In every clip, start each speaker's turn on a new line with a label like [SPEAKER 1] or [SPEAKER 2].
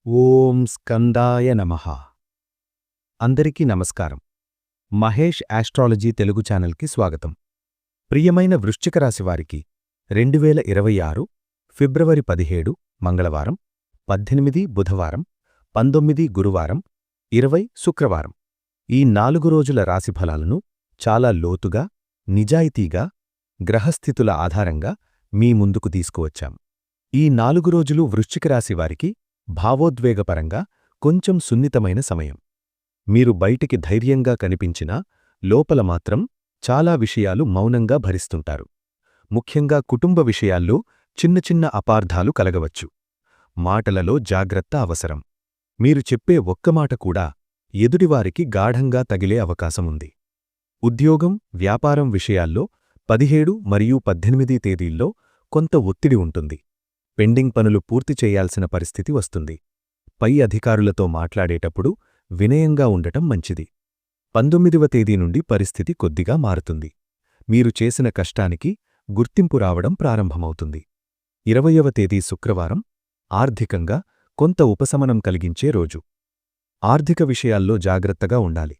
[SPEAKER 1] ఓం స్కందాయ నమః. అందరికీ నమస్కారం. మహేష్ ఆస్ట్రాలజీ తెలుగు ఛానల్కి స్వాగతం. ప్రియమైన వృశ్చిక రాశివారికి 2026 ఫిబ్రవరి 17 మంగళవారం, 18 బుధవారం, 19 గురువారం, 20 శుక్రవారం ఈ 4 రోజుల రాశిఫలాలను చాలా లోతుగా, నిజాయితీగా, గ్రహస్థితుల ఆధారంగా మీ ముందుకు తీసుకువచ్చాం. ఈ 4 రోజులు వృశ్చిక రాశివారికి భావోద్వేగపరంగా కొంచెం సున్నితమైన సమయం. మీరు బయటికి ధైర్యంగా కనిపించినా లోపల మాత్రం చాలా విషయాలు మౌనంగా భరిస్తుంటారు. ముఖ్యంగా కుటుంబ విషయాల్లో చిన్న చిన్న అపార్థాలు కలగవచ్చు. మాటలలో జాగ్రత్త అవసరం. మీరు చెప్పే ఒక్క మాట కూడా ఎదుటివారికి గాఢంగా తగిలే అవకాశముంది. ఉద్యోగం, వ్యాపారం విషయాల్లో 17 మరియు 18 తేదీల్లో కొంత ఒత్తిడి ఉంటుంది. పెండింగ్ పనులు పూర్తి చేయాల్సిన పరిస్థితి వస్తుంది. పై అధికారులతో మాట్లాడేటప్పుడు వినయంగా ఉండటం మంచిది. 19వ తేదీ నుండి పరిస్థితి కొద్దిగా మారుతుంది. మీరు చేసిన కష్టానికి గుర్తింపు రావడం ప్రారంభమవుతుంది. 20వ తేదీ శుక్రవారం ఆర్థికంగా కొంత ఉపశమనం కలిగించే రోజు. ఆర్థిక విషయాల్లో జాగ్రత్తగా ఉండాలి.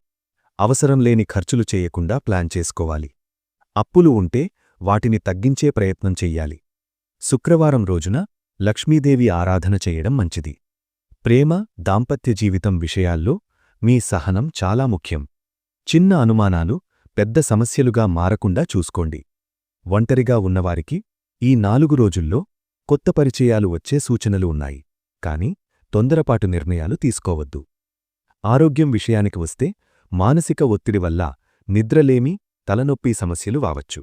[SPEAKER 1] అవసరం లేని ఖర్చులు చేయకుండా ప్లాన్ చేసుకోవాలి. అప్పులు ఉంటే వాటిని తగ్గించే ప్రయత్నం చెయ్యాలి. శుక్రవారం రోజున లక్ష్మీదేవి ఆరాధన చేయడం మంచిది. ప్రేమ, దాంపత్య జీవితం విషయాల్లో మీ సహనం చాలా ముఖ్యం. చిన్న అనుమానాలు పెద్ద సమస్యలుగా మారకుండా చూసుకోండి. ఒంటరిగా ఉన్నవారికి ఈ 4 రోజుల్లో కొత్త పరిచయాలు వచ్చే సూచనలు ఉన్నాయి. కాని తొందరపాటు నిర్ణయాలు తీసుకోవద్దు. ఆరోగ్యం విషయానికి వస్తే మానసిక ఒత్తిడి వల్ల నిద్రలేమి, తలనొప్పి సమస్యలు రావచ్చు.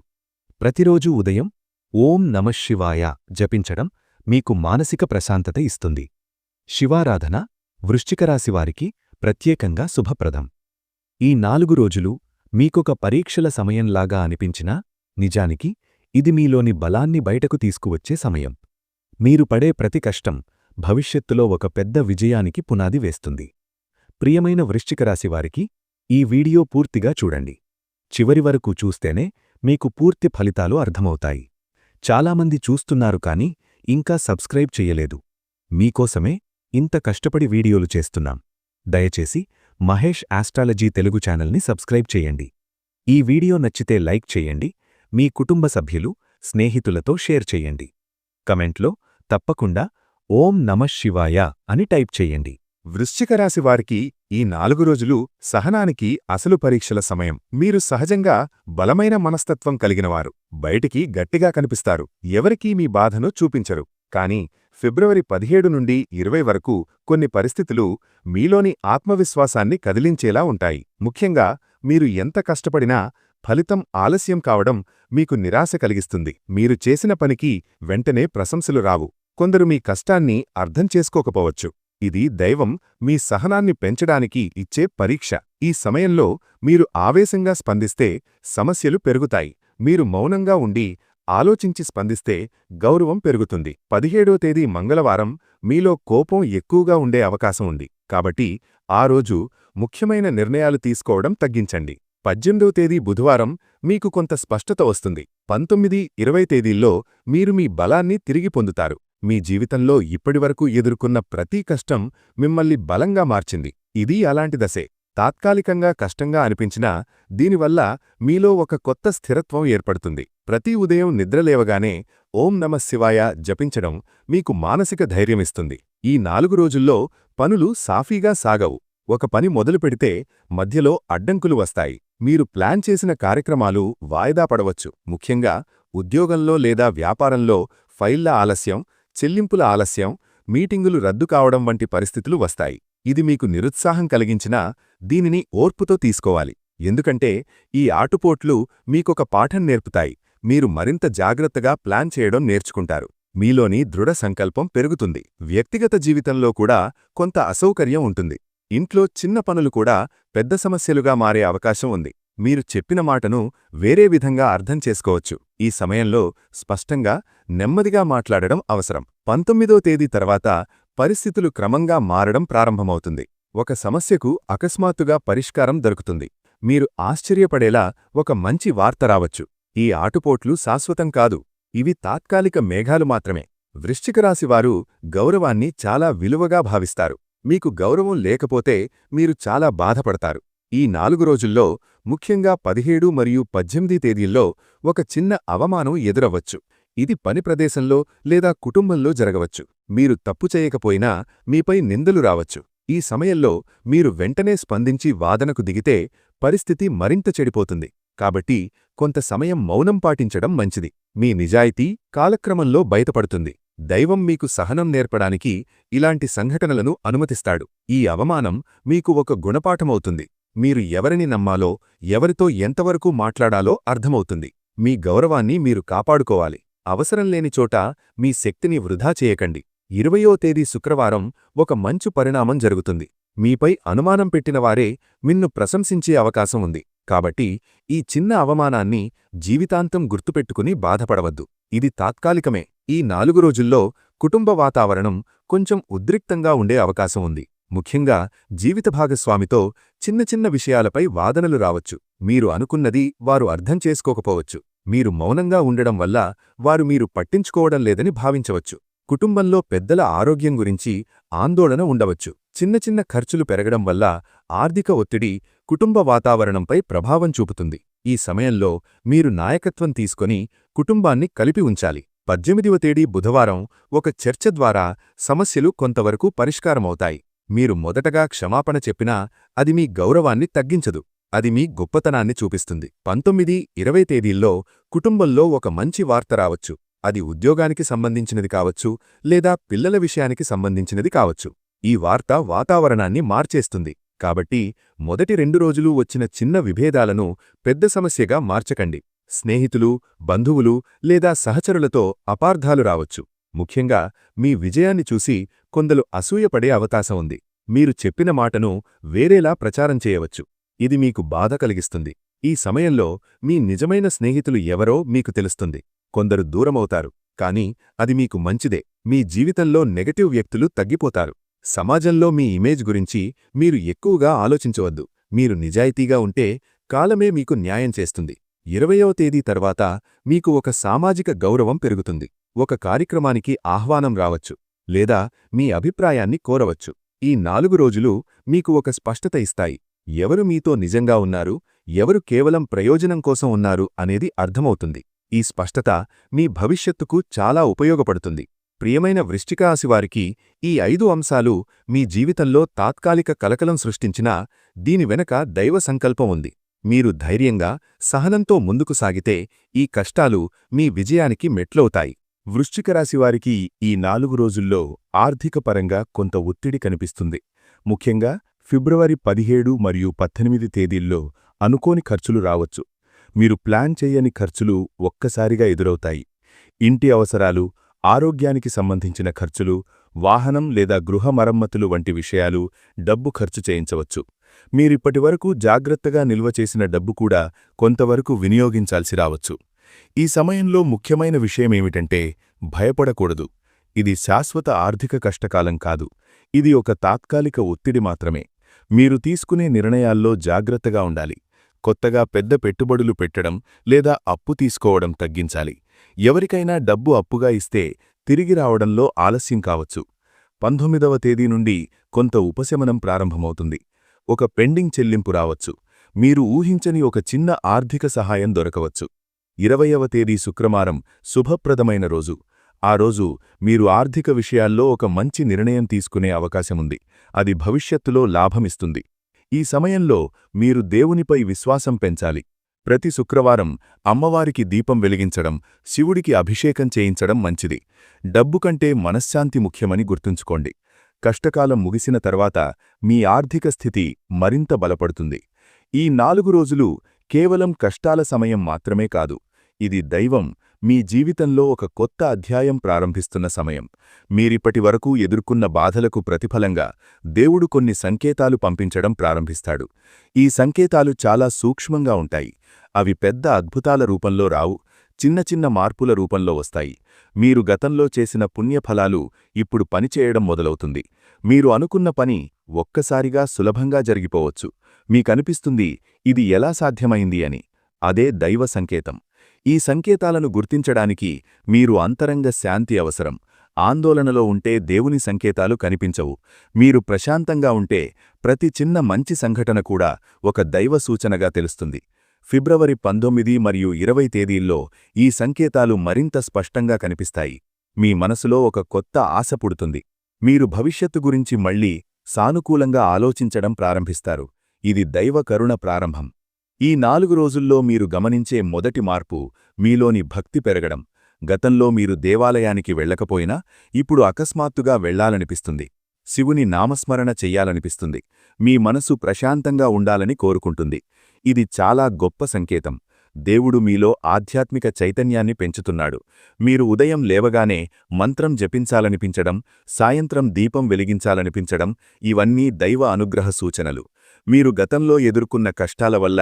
[SPEAKER 1] ప్రతిరోజూ ఉదయం ఓం నమఃశివాయ జపించడం మీకు మానసిక ప్రశాంతత ఇస్తుంది. శివారాధన వృశ్చిక రాశివారికి ప్రత్యేకంగా శుభప్రదం. ఈ 4 రోజులు మీకొక పరీక్షల సమయంలాగా అనిపించినా నిజానికి ఇది మీలోని బలాన్ని బయటకు తీసుకువచ్చే సమయం. మీరు పడే ప్రతి కష్టం భవిష్యత్తులో ఒక పెద్ద విజయానికి పునాది వేస్తుంది. ప్రియమైన వృశ్చిక రాశివారికి ఈ వీడియో పూర్తిగా చూడండి. చివరి వరకు చూస్తేనే మీకు పూర్తి ఫలితాలు అర్థమవుతాయి. చాలామంది చూస్తున్నారు కానీ ఇంకా సబ్స్క్రైబ్ చెయ్యలేదు. మీకోసమే ఇంత కష్టపడి వీడియోలు చేస్తున్నాం. దయచేసి మహేష్ ఆస్ట్రాలజీ తెలుగు ఛానల్ని సబ్స్క్రైబ్ చేయండి. ఈ వీడియో నచ్చితే లైక్ చేయండి. మీ కుటుంబ సభ్యులు, స్నేహితులతో షేర్ చేయండి. కమెంట్లో తప్పకుండా ఓం నమఃశివాయ అని టైప్ చేయండి.
[SPEAKER 2] వృశ్చిక రాశి వారికి ఈ 4 రోజులు సహనానికి అసలు పరీక్షల సమయం. మీరు సహజంగా బలమైన మనస్తత్వం కలిగినవారు. బయటికి గట్టిగా కనిపిస్తారు. ఎవరికీ మీ బాధను చూపించరు. కానీ ఫిబ్రవరి 17 నుండి 20 వరకు కొన్ని పరిస్థితులు మీలోని ఆత్మవిశ్వాసాన్ని కదిలించేలా ఉంటాయి. ముఖ్యంగా మీరు ఎంత కష్టపడినా ఫలితం ఆలస్యం కావడం మీకు నిరాశ కలిగిస్తుంది. మీరు చేసిన పనికి వెంటనే ప్రశంసలు రావు. కొందరు మీ కష్టాన్ని అర్థం చేసుకోకపోవచ్చు. ఇది దైవం మీ సహనాన్ని పెంచడానికి ఇచ్చే పరీక్ష. ఈ సమయంలో మీరు ఆవేశంగా స్పందిస్తే సమస్యలు పెరుగుతాయి. మీరు మౌనంగా ఉండి ఆలోచించి స్పందిస్తే గౌరవం పెరుగుతుంది. 17వ తేదీ మంగళవారం మీలో కోపం ఎక్కువగా ఉండే అవకాశం ఉంది. కాబట్టి ఆ రోజు ముఖ్యమైన నిర్ణయాలు తీసుకోవడం తగ్గించండి. 18వ తేదీ బుధవారం మీకు కొంత స్పష్టత వస్తుంది. 19, 20 తేదీల్లో మీరు మీ బలాన్ని తిరిగి పొందుతారు. మీ జీవితంలో ఇప్పటివరకు ఎదుర్కొన్న ప్రతి కష్టం మిమ్మల్ని బలంగా మార్చింది. ఇది అలాంటి దశే. తాత్కాలికంగా కష్టంగా అనిపించినా దీనివల్ల మీలో ఒక కొత్త స్థిరత్వం ఏర్పడుతుంది. ప్రతి ఉదయం నిద్రలేవగానే ఓం నమఃశివాయ జపించడం మీకు మానసిక ధైర్యమిస్తుంది. ఈ 4 రోజుల్లో పనులు సాఫీగా సాగవు. ఒక పని మొదలుపెడితే మధ్యలో అడ్డంకులు వస్తాయి. మీరు ప్లాన్ చేసిన కార్యక్రమాలు వాయిదా పడవచ్చు. ముఖ్యంగా ఉద్యోగంలో లేదా వ్యాపారంలో ఫైళ్ల ఆలస్యం, చెల్లింపుల ఆలస్యం, మీటింగులు రద్దు కావడం వంటి పరిస్థితులు వస్తాయి. ఇది మీకు నిరుత్సాహం కలిగించినా దీనిని ఓర్పుతో తీసుకోవాలి. ఎందుకంటే ఈ ఆటుపోట్లు మీకొక పాఠం నేర్పుతాయి. మీరు మరింత జాగ్రత్తగా ప్లాన్ చేయడం నేర్చుకుంటారు. మీలోని దృఢ సంకల్పం పెరుగుతుంది. వ్యక్తిగత జీవితంలో కూడా కొంత అసౌకర్యం ఉంటుంది. ఇంట్లో చిన్న పనులు కూడా పెద్ద సమస్యలుగా మారే అవకాశం ఉంది. మీరు చెప్పిన మాటను వేరే విధంగా అర్థం చేసుకోవచ్చు. ఈ సమయంలో స్పష్టంగా, నెమ్మదిగా మాట్లాడడం అవసరం. 19వ తేదీ తర్వాత పరిస్థితులు క్రమంగా మారడం ప్రారంభమవుతుంది. ఒక సమస్యకు అకస్మాత్తుగా పరిష్కారం దొరుకుతుంది. మీరు ఆశ్చర్యపడేలా ఒక మంచి వార్త రావచ్చు. ఈ ఆటుపోట్లు శాశ్వతం కాదు. ఇవి తాత్కాలిక మేఘాలు మాత్రమే. వృశ్చిక రాశివారు గౌరవాన్ని చాలా విలువగా భావిస్తారు. మీకు గౌరవం లేకపోతే మీరు చాలా బాధపడతారు. ఈ 4 రోజుల్లో ముఖ్యంగా 17 మరియు 18 తేదీల్లో ఒక చిన్న అవమానం ఎదురవ్వచ్చు. ఇది పని ప్రదేశంలో లేదా కుటుంబంలో జరగవచ్చు. మీరు తప్పు చేయకపోయినా మీపై నిందలు రావచ్చు. ఈ సమయంలో మీరు వెంటనే స్పందించి వాదనకు దిగితే పరిస్థితి మరింత చెడిపోతుంది. కాబట్టి కొంత సమయం మౌనం పాటించడం మంచిది. మీ నిజాయితీ కాలక్రమంలో బయటపడుతుంది. దైవం మీకు సహనం నేర్పడానికి ఇలాంటి సంఘటనలను అనుమతిస్తాడు. ఈ అవమానం మీకు ఒక గుణపాఠమవుతుంది. మీరు ఎవరిని నమ్మాలో, ఎవరితో ఎంతవరకు మాట్లాడాలో అర్థమవుతుంది. మీ గౌరవాన్ని మీరు కాపాడుకోవాలి. అవసరం లేని చోట మీ శక్తిని వృధా చేయకండి. 20వ తేదీ శుక్రవారం ఒక మంచు పరిణామం జరుగుతుంది. మీపై అనుమానం పెట్టినవారే మిన్ను ప్రశంసించే అవకాశం ఉంది. కాబట్టి ఈ చిన్న అవమానాన్ని జీవితాంతం గుర్తుపెట్టుకుని బాధపడవద్దు. ఇది తాత్కాలికమే. ఈ 4 రోజుల్లో కుటుంబ వాతావరణం కొంచెం ఉద్రిక్తంగా ఉండే అవకాశం ఉంది. ముఖ్యంగా జీవిత భాగస్వామితో చిన్న చిన్న విషయాలపై వాదనలు రావచ్చు. మీరు అనుకున్నది వారు అర్థం చేసుకోకపోవచ్చు. మీరు మౌనంగా ఉండడం వల్ల వారు మీరు పట్టించుకోవడం లేదని భావించవచ్చు. కుటుంబంలో పెద్దల ఆరోగ్యం గురించి ఆందోళన ఉండవచ్చు. చిన్న చిన్న ఖర్చులు పెరగడం వల్ల ఆర్థిక ఒత్తిడి కుటుంబ వాతావరణంపై ప్రభావం చూపుతుంది. ఈ సమయంలో మీరు నాయకత్వం తీసుకొని కుటుంబాన్ని కలిపి ఉంచాలి. 18వ తేదీ బుధవారం ఒక చర్చ ద్వారా సమస్యలు కొంతవరకు పరిష్కారమవుతాయి. మీరు మొదటగా క్షమాపణ చెప్పినా అది మీ గౌరవాన్ని తగ్గించదు. అది మీ గొప్పతనాన్ని చూపిస్తుంది. 19, 20 తేదీల్లో కుటుంబంలో ఒక మంచి వార్త రావచ్చు. అది ఉద్యోగానికి సంబంధించినది కావచ్చు, లేదా పిల్లల విషయానికి సంబంధించినది కావచ్చు. ఈ వార్త వాతావరణాన్ని మార్చేస్తుంది. కాబట్టి మొదటి 2 రోజులు వచ్చిన చిన్న విభేదాలను పెద్ద సమస్యగా మార్చకండి. స్నేహితులు, బంధువులు లేదా సహచరులతో అపార్థాలు రావచ్చు. ముఖ్యంగా మీ విజయాన్ని చూసి కొందరు అసూయపడే అవకాశం ఉంది. మీరు చెప్పిన మాటను వేరేలా ప్రచారం చేయవచ్చు. ఇది మీకు బాధ కలిగిస్తుంది. ఈ సమయంలో మీ నిజమైన స్నేహితులు ఎవరో మీకు తెలుస్తుంది. కొందరు దూరమవుతారు, కానీ అది మీకు మంచిదే. మీ జీవితంలో నెగటివ్ వ్యక్తులు తగ్గిపోతారు. సమాజంలో మీ ఇమేజ్ గురించి మీరు ఎక్కువగా ఆలోచించవద్దు. మీరు నిజాయితీగా ఉంటే కాలమే మీకు న్యాయం చేస్తుంది. 20వ తేదీ తర్వాత మీకు ఒక సామాజిక గౌరవం పెరుగుతుంది. ఒక కార్యక్రమానికి ఆహ్వానం రావచ్చు, లేదా మీ అభిప్రాయాన్ని కోరవచ్చు. ఈ 4 రోజులు మీకు ఒక స్పష్టత ఇస్తాయి. ఎవరు మీతో నిజంగా ఉన్నారు, ఎవరు కేవలం ప్రయోజనం కోసం ఉన్నారు అనేది అర్థమవుతుంది. ఈ స్పష్టత మీ భవిష్యత్తుకు చాలా ఉపయోగపడుతుంది. ప్రియమైన వృశ్చిక రాశివారికి ఈ 5 అంశాలు మీ జీవితంలో తాత్కాలిక కలకలం సృష్టించినా దీని వెనక దైవ సంకల్పం ఉంది. మీరు ధైర్యంగా, సహనంతో ముందుకు సాగితే ఈ కష్టాలు మీ విజయానికి మెట్లవుతాయి. వృశ్చిక రాశివారికి ఈ 4 రోజుల్లో ఆర్థికపరంగా కొంత ఒత్తిడి కనిపిస్తుంది. ముఖ్యంగా ఫిబ్రవరి 17 మరియు 18 తేదీల్లో అనుకోని ఖర్చులు రావచ్చు. మీరు ప్లాన్ చేయని ఖర్చులు ఒక్కసారిగా ఎదురవుతాయి. ఇంటి అవసరాలు, ఆరోగ్యానికి సంబంధించిన ఖర్చులు, వాహనం లేదా గృహ మరమ్మతులు వంటి విషయాలు డబ్బు ఖర్చు చేయించవచ్చు. మీరిప్పటివరకు జాగ్రత్తగా నిల్వ చేసిన డబ్బు కూడా కొంతవరకు వినియోగించాల్సి రావచ్చు. ఈ సమయంలో ముఖ్యమైన విషయమేమిటంటే భయపడకూడదు. ఇది శాశ్వత ఆర్థిక కష్టకాలం కాదు. ఇది ఒక తాత్కాలిక ఒత్తిడి మాత్రమే. మీరు తీసుకునే నిర్ణయాల్లో జాగ్రత్తగా ఉండాలి. కొత్తగా పెద్ద పెట్టుబడులు పెట్టడం లేదా అప్పు తీసుకోవడం తగ్గించాలి. ఎవరికైనా డబ్బు అప్పుగా ఇస్తే తిరిగి రావడంలో ఆలస్యం కావచ్చు. 19వ తేదీ నుండి కొంత ఉపశమనం ప్రారంభమవుతుంది. ఒక పెండింగ్ చెల్లింపు రావచ్చు. మీరు ఊహించని ఒక చిన్న ఆర్థిక సహాయం దొరకవచ్చు. 20వ తేదీ శుక్రవారం శుభప్రదమైన రోజు. ఆ రోజు మీరు ఆర్థిక విషయాల్లో ఒక మంచి నిర్ణయం తీసుకునే అవకాశముంది. అది భవిష్యత్తులో లాభమిస్తుంది. ఈ సమయంలో మీరు దేవునిపై విశ్వాసం పెంచాలి. ప్రతి శుక్రవారం అమ్మవారికి దీపం వెలిగించడం, శివుడికి అభిషేకం చేయించడం మంచిది. డబ్బు కంటే మనశ్శాంతి ముఖ్యమని గుర్తుంచుకోండి. కష్టకాలం ముగిసిన తర్వాత మీ ఆర్థిక స్థితి మరింత బలపడుతుంది. ఈ 4 రోజులు కేవలం కష్టాల సమయం మాత్రమే కాదు. ఇది దైవం మీ జీవితంలో ఒక కొత్త అధ్యాయం ప్రారంభిస్తున్న సమయం. మీరిప్పటి వరకు ఎదుర్కొన్న బాధలకు ప్రతిఫలంగా దేవుడు కొన్ని సంకేతాలు పంపించడం ప్రారంభిస్తాడు. ఈ సంకేతాలు చాలా సూక్ష్మంగా ఉంటాయి. అవి పెద్ద అద్భుతాల రూపంలో రావు, చిన్న చిన్న మార్పుల రూపంలో వస్తాయి. మీరు గతంలో చేసిన పుణ్యఫలాలు ఇప్పుడు పనిచేయడం మొదలవుతుంది. మీరు అనుకున్న పని ఒక్కసారిగా సులభంగా జరిగిపోవచ్చు. మీకనిపిస్తుంది ఇది ఎలా సాధ్యమైంది అని. అదే దైవ సంకేతం. ఈ సంకేతాలను గుర్తించడానికి మీరు అంతరంగ శాంతి అవసరం. ఆందోళనలో ఉంటే దేవుని సంకేతాలు కనిపించవు. మీరు ప్రశాంతంగా ఉంటే ప్రతి చిన్న మంచి సంఘటన కూడా ఒక దైవ సూచనగా తెలుస్తుంది. ఫిబ్రవరి 19 మరియు 20 తేదీల్లో ఈ సంకేతాలు మరింత స్పష్టంగా కనిపిస్తాయి. మీ మనసులో ఒక కొత్త ఆశ పుడుతుంది. మీరు భవిష్యత్తు గురించి మళ్లీ సానుకూలంగా ఆలోచించడం ప్రారంభిస్తారు. ఇది దైవ కరుణ ప్రారంభం. ఈ 4 రోజుల్లో మీరు గమనించే మొదటి మార్పు మీలోని భక్తి పెరగడం. గతంలో మీరు దేవాలయానికి వెళ్ళకపోయినా ఇప్పుడు అకస్మాత్తుగా వెళ్లాలనిపిస్తుంది. శివుని నామస్మరణ చెయ్యాలనిపిస్తుంది. మీ మనసు ప్రశాంతంగా ఉండాలని కోరుకుంటుంది. ఇది చాలా గొప్ప సంకేతం. దేవుడు మీలో ఆధ్యాత్మిక చైతన్యాన్ని పెంచుతున్నాడు. మీరు ఉదయం లేవగానే మంత్రం జపించాలనిపించడం, సాయంత్రం దీపం వెలిగించాలనిపించడం ఇవన్నీ దైవ అనుగ్రహ సూచనలు. మీరు గతంలో ఎదుర్కొన్న కష్టాల వల్ల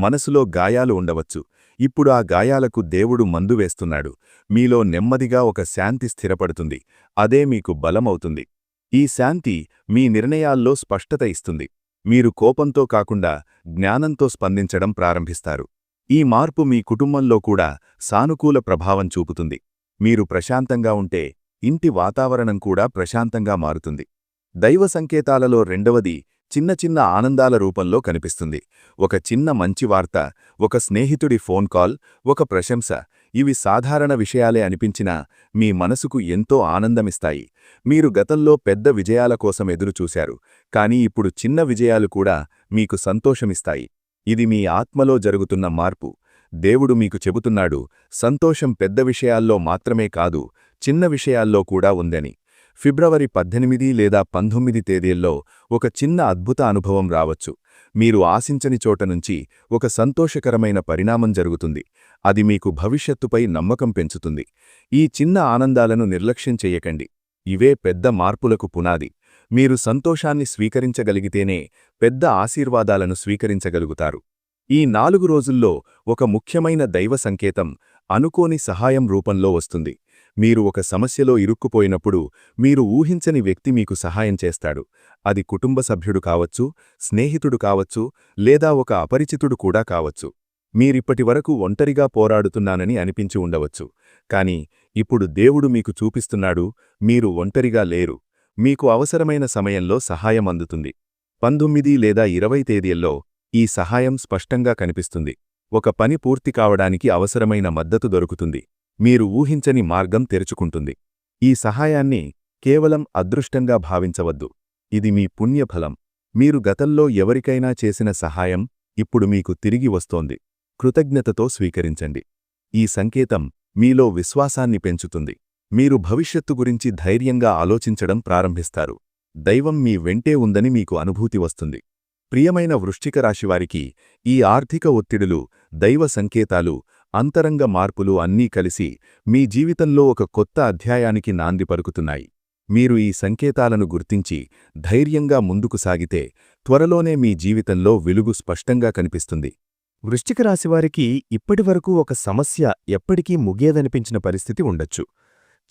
[SPEAKER 2] మనసులో గాయాలు ఉండవచ్చు. ఇప్పుడు ఆ గాయాలకు దేవుడు మందు వేస్తున్నాడు. మీలో నెమ్మదిగా ఒక శాంతి స్థిరపడుతుంది. అదే మీకు బలమవుతుంది. ఈ శాంతి మీ నిర్ణయాల్లో స్పష్టత ఇస్తుంది. మీరు కోపంతో కాకుండా జ్ఞానంతో స్పందించడం ప్రారంభిస్తారు. ఈ మార్పు మీ కుటుంబంలో కూడా సానుకూల ప్రభావం చూపుతుంది. మీరు ప్రశాంతంగా ఉంటే ఇంటి వాతావరణం కూడా ప్రశాంతంగా మారుతుంది. దైవ సంకేతాలలో రెండవది చిన్న చిన్న ఆనందాల రూపంలో కనిపిస్తుంది. ఒక చిన్న మంచి వార్త, ఒక స్నేహితుడి ఫోన్ కాల్, ఒక ప్రశంస. ఇవి సాధారణ విషయాలే అనిపించినా మీ మనసుకు ఎంతో ఆనందమిస్తాయి. మీరు గతంలో పెద్ద విజయాల కోసం ఎదురుచూశారు, కానీ ఇప్పుడు చిన్న విజయాలు కూడా మీకు సంతోషమిస్తాయి. ఇది మీ ఆత్మలో జరుగుతున్న మార్పు. దేవుడు మీకు చెబుతున్నాడు, సంతోషం పెద్ద విషయాల్లో మాత్రమే కాదు, చిన్న విషయాల్లో కూడా ఉందని. ఫిబ్రవరి 18 లేదా 19 తేదీల్లో ఒక చిన్న అద్భుత అనుభవం రావచ్చు. మీరు ఆశించని చోట నుంచి ఒక సంతోషకరమైన పరిణామం జరుగుతుంది. అది మీకు భవిష్యత్తుపై నమ్మకం పెంచుతుంది. ఈ చిన్న ఆనందాలను నిర్లక్ష్యం చెయ్యకండి. ఇవే పెద్ద మార్పులకు పునాది. మీరు సంతోషాన్ని స్వీకరించగలిగితేనే పెద్ద ఆశీర్వాదాలను స్వీకరించగలుగుతారు. ఈ 4 రోజుల్లో ఒక ముఖ్యమైన దైవ సంకేతం అనుకోని సహాయం రూపంలో వస్తుంది. మీరు ఒక సమస్యలో ఇరుక్కుపోయినప్పుడు మీరు ఊహించని వ్యక్తి మీకు సహాయం చేస్తాడు. అది కుటుంబ సభ్యుడు కావచ్చు, స్నేహితుడు కావచ్చు, లేదా ఒక అపరిచితుడు కూడా కావచ్చు. మీరిప్పటివరకు ఒంటరిగా పోరాడుతున్నానని అనిపించి ఉండవచ్చు. కాని ఇప్పుడు దేవుడు మీకు చూపిస్తున్నాడు, మీరు ఒంటరిగా లేరు. మీకు అవసరమైన సమయంలో సహాయం అందుతుంది. 19 లేదా 20 తేదీల్లో ఈ సహాయం స్పష్టంగా కనిపిస్తుంది. ఒక పని పూర్తి కావడానికి అవసరమైన మద్దతు దొరుకుతుంది. మీరు ఊహించని మార్గం తెరుచుకుంటుంది. ఈ సహాయాన్ని కేవలం అదృష్టంగా భావించవద్దు. ఇది మీ పుణ్యఫలం. మీరు గతంలో ఎవరికైనా చేసిన సహాయం ఇప్పుడు మీకు తిరిగి వస్తోంది. కృతజ్ఞతతో స్వీకరించండి. ఈ సంకేతం మీలో విశ్వాసాన్ని పెంచుతుంది. మీరు భవిష్యత్తు గురించి ధైర్యంగా ఆలోచించడం ప్రారంభిస్తారు. దైవం మీ వెంటే ఉందని మీకు అనుభూతి వస్తుంది. ప్రియమైన వృశ్చిక రాశివారికి ఈ ఆర్థిక ఒత్తిడులు, దైవ సంకేతాలు, అంతరంగ మార్పులు అన్నీ కలిసి మీ జీవితంలో ఒక కొత్త అధ్యాయానికి నాంది పలుకుతున్నాయి. మీరు ఈ సంకేతాలను గుర్తించి ధైర్యంగా ముందుకు సాగితే త్వరలోనే మీ జీవితంలో వెలుగు స్పష్టంగా కనిపిస్తుంది.
[SPEAKER 1] వృశ్చిక రాశివారికి ఇప్పటివరకు ఒక సమస్య ఎప్పటికీ ముగియదనిపించిన పరిస్థితి ఉండొచ్చు.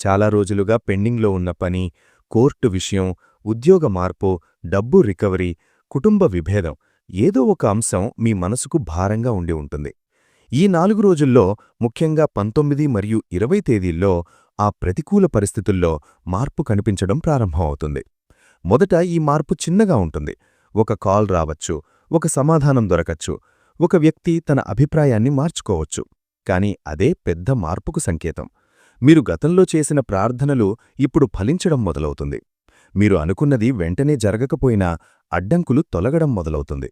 [SPEAKER 1] చాలా రోజులుగా పెండింగ్లో ఉన్న పని, కోర్టు విషయం, ఉద్యోగ మార్పు, డబ్బు రికవరీ, కుటుంబ విభేదం, ఏదో ఒక అంశం మీ మనసుకు భారంగా ఉండి ఉంటుంది. ఈ 4 రోజుల్లో, ముఖ్యంగా 19 మరియు 20 తేదీల్లో ఆ ప్రతికూల పరిస్థితుల్లో మార్పు కనిపించడం ప్రారంభమవుతుంది. మొదట ఈ మార్పు చిన్నగా ఉంటుంది. ఒక కాల్ రావచ్చు, ఒక సమాధానం దొరకచ్చు, ఒక వ్యక్తి తన అభిప్రాయాన్ని మార్చుకోవచ్చు. కాని అదే పెద్ద మార్పుకు సంకేతం. మీరు గతంలో చేసిన ప్రార్థనలు ఇప్పుడు ఫలించడం మొదలవుతుంది. మీరు అనుకున్నది వెంటనే జరగకపోయినా అడ్డంకులు తొలగడం మొదలవుతుంది.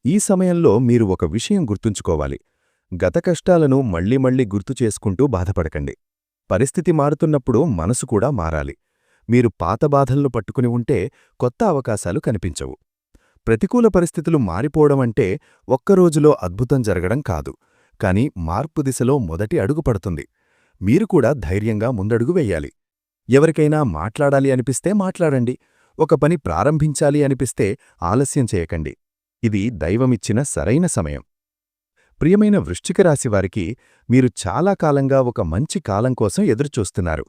[SPEAKER 1] ఈ సమయంలో మీరు ఒక విషయం గుర్తుంచుకోవాలి. గత కష్టాలను మళ్లీ మళ్లీ గుర్తు చేసుకుంటూ బాధపడకండి. పరిస్థితి మారుతున్నప్పుడు మనసు కూడా మారాలి. మీరు పాత బాధలను పట్టుకుని ఉంటే కొత్త అవకాశాలు కనిపించవు. ప్రతికూల పరిస్థితులు మారిపోవడమంటే ఒక్కరోజులో అద్భుతం జరగడం కాదు, కాని మార్పు దిశలో మొదటి అడుగు పడుతుంది. మీరు కూడా ధైర్యంగా ముందడుగు వెయ్యాలి. ఎవరికైనా మాట్లాడాలి అనిపిస్తే మాట్లాడండి. ఒక పని ప్రారంభించాలి అనిపిస్తే ఆలస్యం చేయకండి. ఇది దైవమిచ్చిన సరైన సమయం. ప్రియమైన వృశ్చిక రాశివారికి మీరు చాలా కాలంగా ఒక మంచి కాలం కోసం ఎదురుచూస్తున్నారు.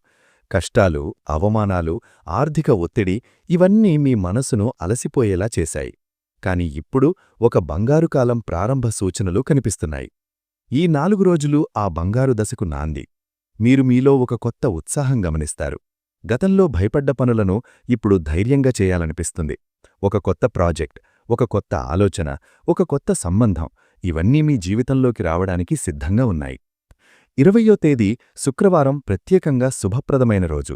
[SPEAKER 1] కష్టాలు, అవమానాలు, ఆర్థిక ఒత్తిడి ఇవన్నీ మీ మనసును అలసిపోయేలా చేశాయి. కాని ఇప్పుడు ఒక బంగారు కాలం ప్రారంభ సూచనలు కనిపిస్తున్నాయి. ఈ 4 రోజులు ఆ బంగారు దశకు నాంది. మీరు మీలో ఒక కొత్త ఉత్సాహం గమనిస్తారు. గతంలో భయపడ్డ పనులను ఇప్పుడు ధైర్యంగా చేయాలనిపిస్తుంది. ఒక కొత్త ప్రాజెక్ట్, ఒక కొత్త ఆలోచన, ఒక కొత్త సంబంధం ఇవన్నీ మీ జీవితంలోకి రావడానికి సిద్ధంగా ఉన్నాయి. 20వ తేదీ శుక్రవారం ప్రత్యేకంగా శుభప్రదమైన రోజు.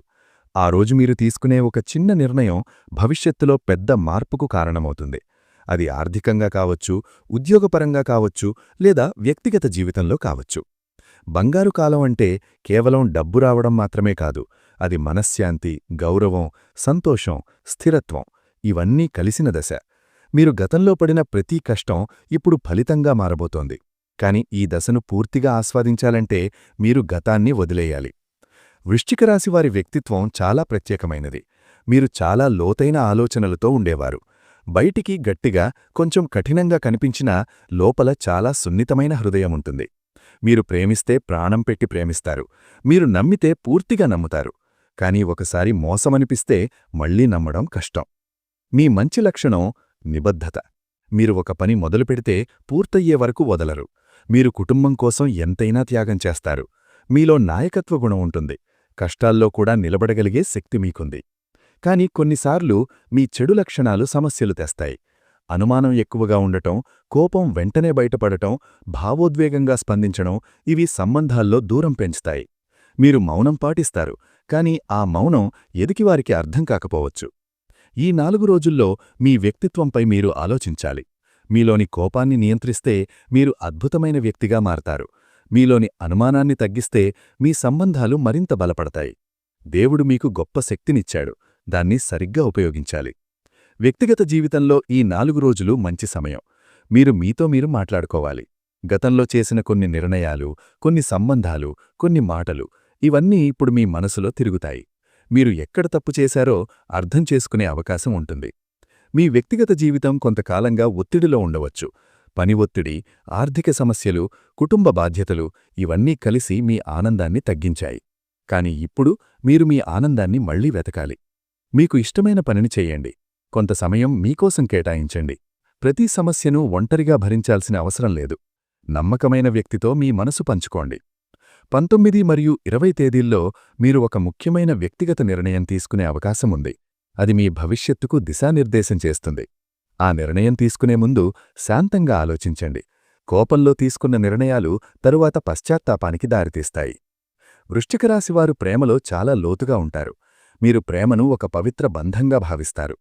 [SPEAKER 1] ఆ రోజు మీరు తీసుకునే ఒక చిన్న నిర్ణయం భవిష్యత్తులో పెద్ద మార్పుకు కారణమవుతుంది. అది ఆర్థికంగా కావచ్చు, ఉద్యోగపరంగా కావచ్చు, లేదా వ్యక్తిగత జీవితంలో కావచ్చు. బంగారు కాలం అంటే కేవలం డబ్బు రావడం మాత్రమే కాదు, అది మనశ్శాంతి, గౌరవం, సంతోషం, స్థిరత్వం ఇవన్నీ కలిసిన దశ. మీరు గతంలో పడిన ప్రతి కష్టం ఇప్పుడు ఫలితంగా మారబోతోంది. కాని ఈ దశను పూర్తిగా ఆస్వాదించాలంటే మీరు గతాన్ని వదిలేయాలి. వృశ్చిక రాశివారి వ్యక్తిత్వం చాలా ప్రత్యేకమైనది. మీరు చాలా లోతైన ఆలోచనలతో ఉండేవారు. బయటికి గట్టిగా, కొంచెం కఠినంగా కనిపించినా లోపల చాలా సున్నితమైన హృదయముంటుంది. మీరు ప్రేమిస్తే ప్రాణం పెట్టి ప్రేమిస్తారు. మీరు నమ్మితే పూర్తిగా నమ్ముతారు. కానీ ఒకసారి మోసమనిపిస్తే మళ్లీ నమ్మడం కష్టం. మీ మంచి లక్షణం నిబద్ధత. మీరు ఒక పని మొదలుపెడితే పూర్తయ్యే వరకు వదలరు. మీరు కుటుంబం కోసం ఎంతైనా త్యాగం చేస్తారు. మీలో నాయకత్వ గుణం ఉంటుంది. కష్టాల్లో కూడా నిలబడగలిగే శక్తి మీకుంది. కాని కొన్నిసార్లు మీ చెడు లక్షణాలు సమస్యలు తెస్తాయి. అనుమానం ఎక్కువగా ఉండటం, కోపం వెంటనే బయటపడటం, భావోద్వేగంగా స్పందించడం ఇవి సంబంధాల్లో దూరం పెంచుతాయి. మీరు మౌనం పాటిస్తారు, కాని ఆ మౌనం ఎదుటివారికి అర్థం కాకపోవచ్చు. ఈ 4 రోజుల్లో మీ వ్యక్తిత్వంపై మీరు ఆలోచించాలి. మీలోని కోపాన్ని నియంత్రిస్తే మీరు అద్భుతమైన వ్యక్తిగా మారతారు. మీలోని అనుమానాన్ని తగ్గిస్తే మీ సంబంధాలు మరింత బలపడతాయి. దేవుడు మీకు గొప్ప శక్తినిచ్చాడు, దాన్ని సరిగ్గా ఉపయోగించాలి. వ్యక్తిగత జీవితంలో ఈ 4 రోజులు మంచి సమయం. మీరు మీతో మీరు మాట్లాడుకోవాలి. గతంలో చేసిన కొన్ని నిర్ణయాలు, కొన్ని సంబంధాలు, కొన్ని మాటలు ఇవన్నీ ఇప్పుడు మీ మనసులో తిరుగుతాయి. మీరు ఎక్కడ తప్పు చేశారో అర్థం చేసుకునే అవకాశం ఉంటుంది. మీ వ్యక్తిగత జీవితం కొంతకాలంగా ఒత్తిడిలో ఉండవచ్చు. పని ఒత్తిడి, ఆర్థిక సమస్యలు, కుటుంబ బాధ్యతలు ఇవన్నీ కలిసి మీ ఆనందాన్ని తగ్గించాయి. కాని ఇప్పుడు మీరు మీ ఆనందాన్ని మళ్లీ వెతకాలి. మీకు ఇష్టమైన పనిని చెయ్యండి. కొంత సమయం మీకోసం కేటాయించండి. ప్రతి సమస్యను ఒంటరిగా భరించాల్సిన అవసరం లేదు. నమ్మకమైన వ్యక్తితో మీ మనసు పంచుకోండి. 19 మరియు 20 తేదీల్లో మీరు ఒక ముఖ్యమైన వ్యక్తిగత నిర్ణయం తీసుకునే అవకాశముంది. అది మీ భవిష్యత్తుకు దిశానిర్దేశం చేస్తుంది. ఆ నిర్ణయం తీసుకునే ముందు శాంతంగా ఆలోచించండి. కోపంలో తీసుకున్న నిర్ణయాలు తరువాత పశ్చాత్తాపానికి దారితీస్తాయి. వృశ్చిక రాశివారు ప్రేమలో చాలా లోతుగా ఉంటారు. మీరు ప్రేమను ఒక పవిత్ర బంధంగా భావిస్తారు.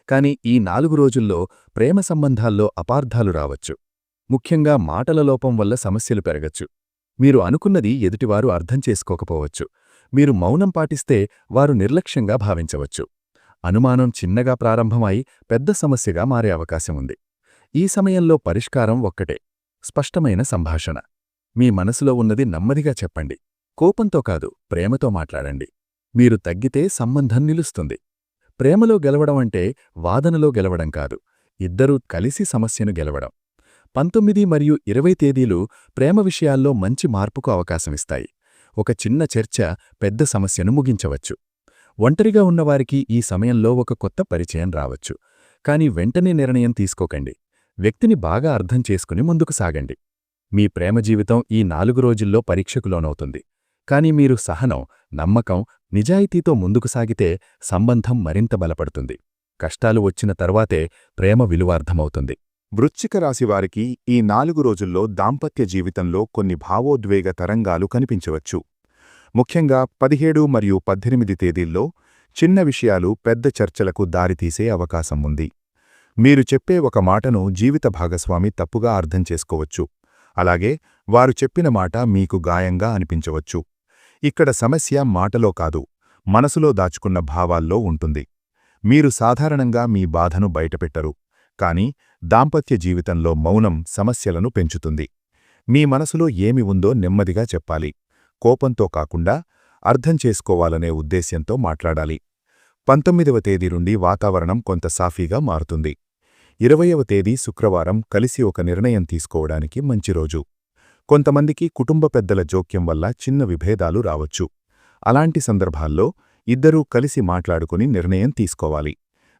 [SPEAKER 1] కాని ఈ 4 రోజుల్లో ప్రేమ సంబంధాల్లో అపార్థాలు రావచ్చు. ముఖ్యంగా మాటల లోపం వల్ల సమస్యలు పెరగచ్చు. మీరు అనుకున్నది ఎదుటివారు అర్థం చేసుకోకపోవచ్చు. మీరు మౌనం పాటిస్తే వారు నిర్లక్ష్యంగా భావించవచ్చు. అనుమానం చిన్నగా ప్రారంభమై పెద్ద సమస్యగా మారే అవకాశముంది. ఈ సమయంలో పరిష్కారం ఒక్కటే: స్పష్టమైన సంభాషణ. మీ మనసులో ఉన్నది నెమ్మదిగా చెప్పండి. కోపంతో కాదు, ప్రేమతో మాట్లాడండి. మీరు తగ్గితే సంబంధం నిలుస్తుంది. ప్రేమలో గెలవడం అంటే వాదనలో గెలవడం కాదు, ఇద్దరూ కలిసి సమస్యను గెలవడం. 19 మరియు 20 తేదీలు ప్రేమ విషయాల్లో మంచి మార్పుకు అవకాశమిస్తాయి. ఒక చిన్న చర్చ పెద్ద సమస్యను ముగించవచ్చు. ఒంటరిగా ఉన్నవారికి ఈ సమయంలో ఒక కొత్త పరిచయం రావచ్చు. కాని వెంటనే నిర్ణయం తీసుకోకండి. వ్యక్తిని బాగా అర్థం చేసుకుని ముందుకు సాగండి. మీ ప్రేమ జీవితం ఈ 4 రోజుల్లో పరీక్షకు లోనవుతుంది. కాని మీరు సహనం, నమ్మకం, నిజాయితీతో ముందుకు సాగితే సంబంధం మరింత బలపడుతుంది. కష్టాలు వచ్చిన తర్వాతే ప్రేమ విలువార్థమవుతుంది.
[SPEAKER 2] వృశ్చిక రాశివారికి ఈ 4 రోజుల్లో దాంపత్య జీవితంలో కొన్ని భావోద్వేగ తరంగాలు కనిపించవచ్చు. ముఖ్యంగా 17 మరియు 18 తేదీల్లో చిన్న విషయాలు పెద్ద చర్చలకు దారితీసే అవకాశం ఉంది. మీరు చెప్పే ఒక మాటను జీవిత భాగస్వామి తప్పుగా అర్థం చేసుకోవచ్చు. అలాగే వారు చెప్పిన మాట మీకు గాయంగా అనిపించవచ్చు. ఇక్కడ సమస్య మాటలో కాదు, మనసులో దాచుకున్న భావాల్లో ఉంటుంది. మీరు సాధారణంగా మీ బాధను బయటపెట్టరు. కాని దాంపత్య జీవితంలో మౌనం సమస్యలను పెంచుతుంది. మీ మనసులో ఏమి ఉందో నెమ్మదిగా చెప్పాలి. కోపంతో కాకుండా అర్థం చేసుకోవాలనే ఉద్దేశ్యంతో మాట్లాడాలి. 19వ తేదీ నుండి వాతావరణం కొంత సాఫీగా మారుతుంది. 20వ తేదీ శుక్రవారం కలిసి ఒక నిర్ణయం తీసుకోవడానికి మంచి రోజు. కొంతమందికి కుటుంబ పెద్దల జోక్యం వల్ల చిన్న విభేదాలు రావచ్చు. అలాంటి సందర్భాల్లో ఇద్దరూ కలిసి మాట్లాడుకుని నిర్ణయం తీసుకోవాలి.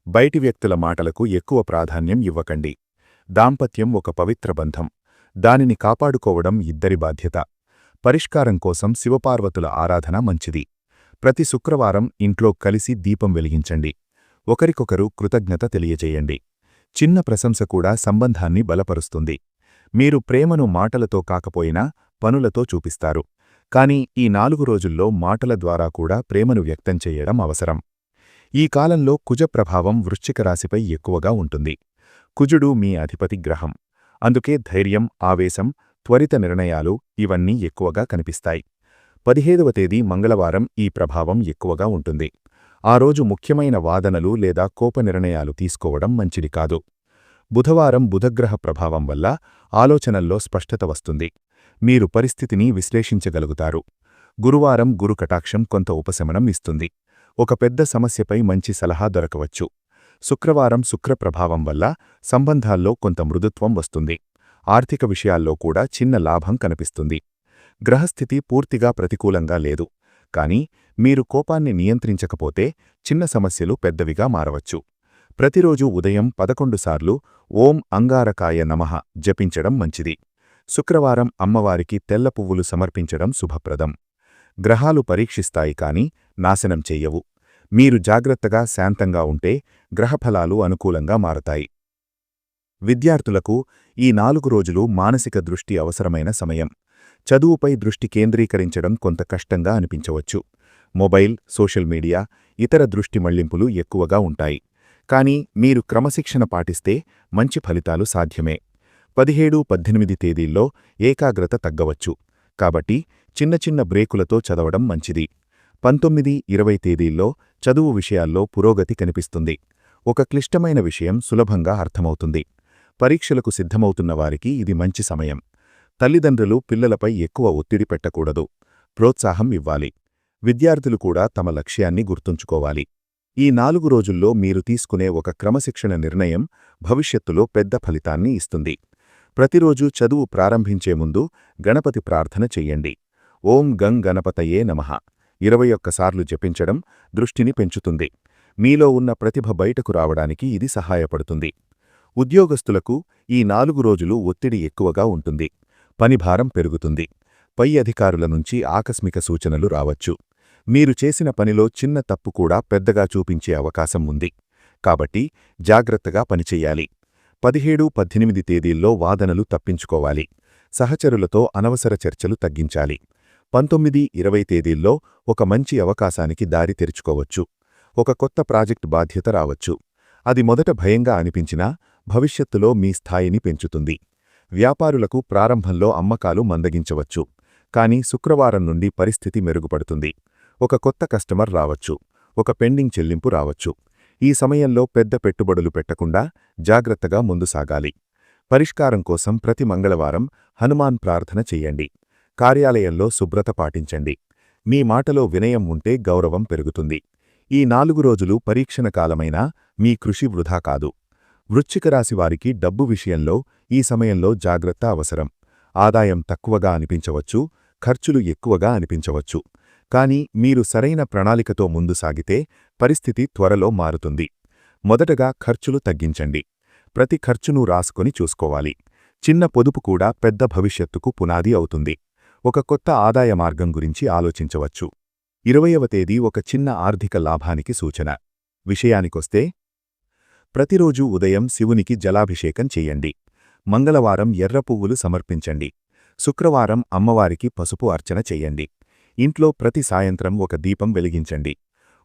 [SPEAKER 2] బయటి వ్యక్తుల మాటలకు ఎక్కువ ప్రాధాన్యం ఇవ్వకండి. దాంపత్యం ఒక పవిత్ర బంధం. దానిని కాపాడుకోవడం ఇద్దరి బాధ్యత. పరిష్కారం కోసం శివపార్వతుల ఆరాధన మంచిది. ప్రతి శుక్రవారం ఇంట్లో కలిసి దీపం వెలిగించండి. ఒకరికొకరు కృతజ్ఞత తెలియజేయండి. చిన్న ప్రశంస కూడా సంబంధాన్ని బలపరుస్తుంది. మీరు ప్రేమను మాటలతో కాకపోయినా పనులతో చూపిస్తారు. కానీ ఈ 4 రోజుల్లో మాటల ద్వారా కూడా ప్రేమను వ్యక్తం చేయడం అవసరం. ఈ కాలంలో కుజ ప్రభావం వృశ్చిక రాశిపై ఎక్కువగా ఉంటుంది. కుజుడు మీ అధిపతి గ్రహం. అందుకే ధైర్యం, ఆవేశం, త్వరిత నిర్ణయాలు ఇవన్నీ ఎక్కువగా కనిపిస్తాయి. 15వ తేదీ మంగళవారం ఈ ప్రభావం ఎక్కువగా ఉంటుంది. ఆ రోజు ముఖ్యమైన వాదనలు లేదా కోప నిర్ణయాలు తీసుకోవడం మంచిది కాదు. బుధవారం బుధగ్రహ ప్రభావం వల్ల ఆలోచనల్లో స్పష్టత వస్తుంది. మీరు పరిస్థితిని విశ్లేషించగలుగుతారు. గురువారం గురు కటాక్షం కొంత ఉపశమనం ఇస్తుంది. ఒక పెద్ద సమస్యపై మంచి సలహా దొరకవచ్చు. శుక్రవారం శుక్ర ప్రభావం వల్ల సంబంధాల్లో కొంత మృదుత్వం వస్తుంది. ఆర్థిక విషయాల్లో కూడా చిన్న లాభం కనిపిస్తుంది. గ్రహస్థితి పూర్తిగా ప్రతికూలంగా లేదు. కానీ మీరు కోపాన్ని నియంత్రించకపోతే చిన్న సమస్యలు పెద్దవిగా మారవచ్చు. ప్రతిరోజు ఉదయం 11 సార్లు ఓం అంగారకాయ నమః జపించడం మంచిది. శుక్రవారం అమ్మవారికి తెల్ల పువ్వులు సమర్పించడం శుభప్రదం. గ్రహాలు పరీక్షిస్తాయి కాని నాశనం చెయ్యవు. మీరు జాగ్రత్తగా శాంతంగా ఉంటే గ్రహఫలాలు అనుకూలంగా మారతాయి. విద్యార్థులకు ఈ 4 రోజులు మానసిక దృష్టి అవసరమైన సమయం. చదువుపై దృష్టి కేంద్రీకరించడం కొంత కష్టంగా అనిపించవచ్చు. మొబైల్, సోషల్ మీడియా, ఇతర దృష్టి మళ్లింపులు ఎక్కువగా ఉంటాయి. కానీ మీరు క్రమశిక్షణ పాటిస్తే మంచి ఫలితాలు సాధ్యమే. 17, 18 తేదీల్లో ఏకాగ్రత తగ్గవచ్చు. కాబట్టి చిన్న చిన్న బ్రేకులతో చదవడం మంచిది. 19, 20 తేదీల్లో చదువు విషయాల్లో పురోగతి కనిపిస్తుంది. ఒక క్లిష్టమైన విషయం సులభంగా అర్థమవుతుంది. పరీక్షలకు సిద్ధమవుతున్న వారికి ఇది మంచి సమయం. తల్లిదండ్రులు పిల్లలపై ఎక్కువ ఒత్తిడి పెట్టకూడదు. ప్రోత్సాహం ఇవ్వాలి. విద్యార్థులు కూడా తమ లక్ష్యాన్ని గుర్తుంచుకోవాలి. ఈ 4 రోజుల్లో మీరు తీసుకునే ఒక క్రమశిక్షణ నిర్ణయం భవిష్యత్తులో పెద్ద ఫలితాన్ని ఇస్తుంది. ప్రతిరోజూ చదువు ప్రారంభించే ముందు గణపతి ప్రార్థన చెయ్యండి. ఓం గం గణపతయే నమః 21 సార్లు జపించడం దృష్టిని పెంచుతుంది. మీలో ఉన్న ప్రతిభ బయటకు రావడానికి ఇది సహాయపడుతుంది. ఉద్యోగస్తులకు ఈ 4 రోజులు ఒత్తిడి ఎక్కువగా ఉంటుంది. పనిభారం పెరుగుతుంది. పై అధికారుల నుంచి ఆకస్మిక సూచనలు రావచ్చు. మీరు చేసిన పనిలో చిన్న తప్పు కూడా పెద్దగా చూపించే అవకాశం ఉంది. కాబట్టి జాగ్రత్తగా పనిచెయ్యాలి. 17, 18 తేదీల్లో వాదనలు తప్పించుకోవాలి. సహచరులతో అనవసర చర్చలు తగ్గించాలి. 19, 20 తేదీల్లో ఒక మంచి అవకాశానికి దారి తెరుచుకోవచ్చు. ఒక కొత్త ప్రాజెక్ట్ బాధ్యత రావచ్చు. అది మొదట భయంగా అనిపించినా భవిష్యత్తులో మీ స్థాయిని పెంచుతుంది. వ్యాపారులకు ప్రారంభంలో అమ్మకాలు మందగించవచ్చు. కానీ శుక్రవారం నుండి పరిస్థితి మెరుగుపడుతుంది. ఒక కొత్త కస్టమర్ రావచ్చు. ఒక పెండింగ్ చెల్లింపు రావచ్చు. ఈ సమయంలో పెద్ద పెట్టుబడులు పెట్టకుండా జాగ్రత్తగా ముందు సాగాలి. పరిష్కారం కోసం ప్రతి మంగళవారం హనుమాన్ ప్రార్థన చెయ్యండి. కార్యాలయంలో శుభ్రత పాటించండి. మీ మాటలో వినయం ఉంటే గౌరవం పెరుగుతుంది. ఈ 4 రోజులు పరీక్షణ కాలమైనా మీ కృషి వృధా కాదు. వృశ్చిక రాశి వారికి డబ్బు విషయంలో ఈ సమయంలో జాగ్రత్త అవసరం. ఆదాయం తక్కువగా అనిపించవచ్చు, ఖర్చులు ఎక్కువగా అనిపించవచ్చు. కానీ మీరు సరైన ప్రణాళికతో ముందు సాగితే పరిస్థితి త్వరలో మారుతుంది. మొదటగా ఖర్చులు తగ్గించండి. ప్రతి ఖర్చును రాసుకొని చూసుకోవాలి. చిన్న పొదుపు కూడా పెద్ద భవిష్యత్తుకు పునాది అవుతుంది. ఒక కొత్త ఆదాయ మార్గం గురించి ఆలోచించవచ్చు. 20వ తేదీ ఒక చిన్న ఆర్థిక లాభానికి సూచన. విషయానికొస్తే ప్రతిరోజూ ఉదయం శివునికి జలాభిషేకం చెయ్యండి. మంగళవారం ఎర్ర పువ్వులు సమర్పించండి. శుక్రవారం అమ్మవారికి పసుపు అర్చన చెయ్యండి. ఇంట్లో ప్రతి సాయంత్రం ఒక దీపం వెలిగించండి.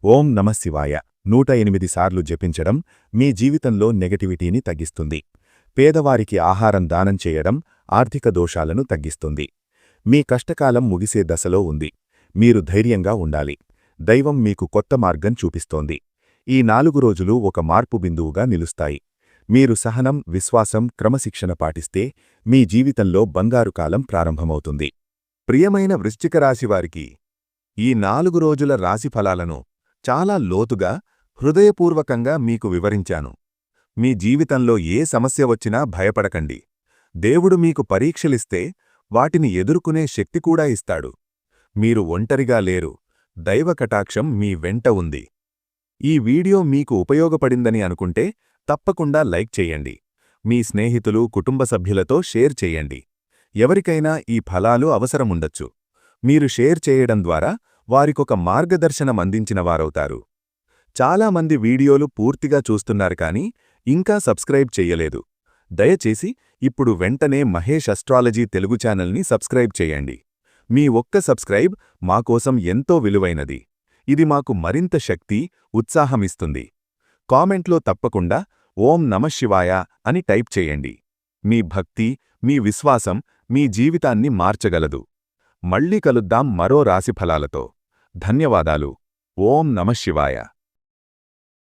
[SPEAKER 2] ఓం నమఃశివాయ 108 సార్లు జపించడం మీ జీవితంలో నెగటివిటీని తగ్గిస్తుంది. పేదవారికి ఆహారం దానం చేయడం ఆర్థిక దోషాలను తగ్గిస్తుంది. మీ కష్టకాలం ముగిసే దశలో ఉంది. మీరు ధైర్యంగా ఉండాలి. దైవం మీకు కొత్త మార్గం చూపిస్తోంది. ఈ 4 రోజులు ఒక మార్పు బిందువుగా నిలుస్తాయి. మీరు సహనం, విశ్వాసం, క్రమశిక్షణ పాటిస్తే మీ జీవితంలో బంగారు కాలం ప్రారంభమవుతుంది. ప్రియమైన వృశ్చిక రాశివారికి ఈ 4 రోజుల రాశిఫలాలను చాలా లోతుగా, హృదయపూర్వకంగా మీకు వివరించాను. మీ జీవితంలో ఏ సమస్య వచ్చినా భయపడకండి. దేవుడు మీకు పరీక్షలిస్తే వాటిని ఎదుర్కొనే శక్తి కూడా ఇస్తాడు. మీరు ఒంటరిగా లేరు. దైవ కటాక్షం మీ వెంట ఉంది. ఈ వీడియో మీకు ఉపయోగపడిందని అనుకుంటే తప్పకుండా లైక్ చేయండి. మీ స్నేహితులు, కుటుంబ సభ్యులతో షేర్ చేయండి. ఎవరికైనా ఈ ఫలాలు అవసరముండొచ్చు. మీరు షేర్ చేయడం ద్వారా వారికొక మార్గదర్శనం అందించినవారవుతారు. చాలామంది వీడియోలు పూర్తిగా చూస్తున్నారు కానీ ఇంకా సబ్స్క్రైబ్ చెయ్యలేదు. దయచేసి ఇప్పుడు వెంటనే మహేష్ అస్ట్రాలజీ తెలుగు ఛానల్ని సబ్స్క్రైబ్ చేయండి. మీ ఒక్క సబ్స్క్రైబ్ మాకోసం ఎంతో విలువైనది. ఇది మాకు మరింత శక్తి, ఉత్సాహమిస్తుంది. కామెంట్లో తప్పకుండా ఓం నమఃశివాయ అని టైప్ చేయండి. మీ భక్తి, మీ విశ్వాసం మీ జీవితాన్ని మార్చగలదు. మళ్ళీ కలుద్దాం మరో రాశిఫలాలతో. ధన్యవాదాలు. ఓం నమఃశివాయ.